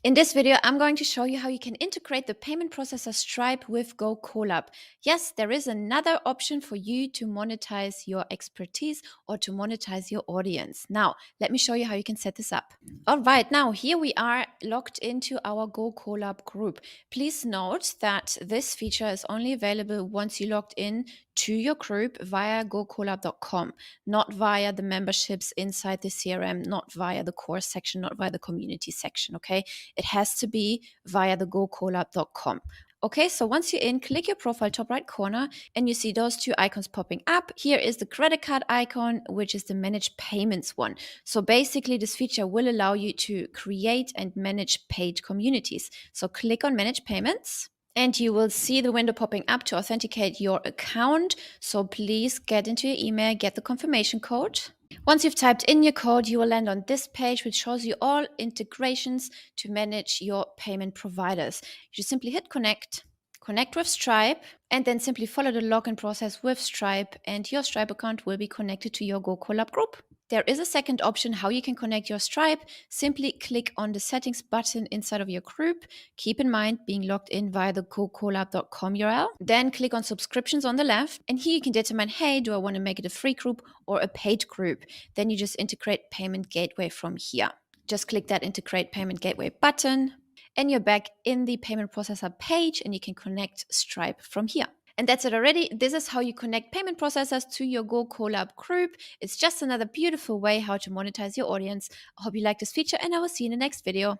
In this video, I'm going to show you how you can integrate the payment processor Stripe with GoKollab. Yes, there is another option for you to monetize your expertise or to monetize your audience. Now, let me show you how you can set this up. All right, now here we are logged into our GoKollab group. Please note that this feature is only available once you logged in to your group via GoKollab.com, not via the memberships inside the CRM, not via the course section, not via the community section, okay? It has to be via the GoKollab.com. Okay, so once you're in, click your profile top right corner and you see those two icons popping up. Here is the credit card icon, which is the manage payments one. So basically this feature will allow you to create and manage paid communities. So click on manage payments and you will see the window popping up to authenticate your account. So please get into your email, get the confirmation code. Once you've typed in your code, you will land on this page, which shows you all integrations to manage your payment providers. You just simply hit connect, connect with Stripe, and then simply follow the login process with Stripe, and your Stripe account will be connected to your GoKollab group. There is a second option how you can connect your Stripe. Simply click on the settings button inside of your group. Keep in mind being logged in via the GoKollab.com URL. Then click on subscriptions on the left. And here you can determine, hey, do I want to make it a free group or a paid group? Then you just integrate payment gateway from here. Just click that integrate payment gateway button and you're back in the payment processor page and you can connect Stripe from here. And that's it already. This is how you connect payment processors to your GoKollab group. It's just another beautiful way how to monetize your audience. I hope you like this feature and I will see you in the next video.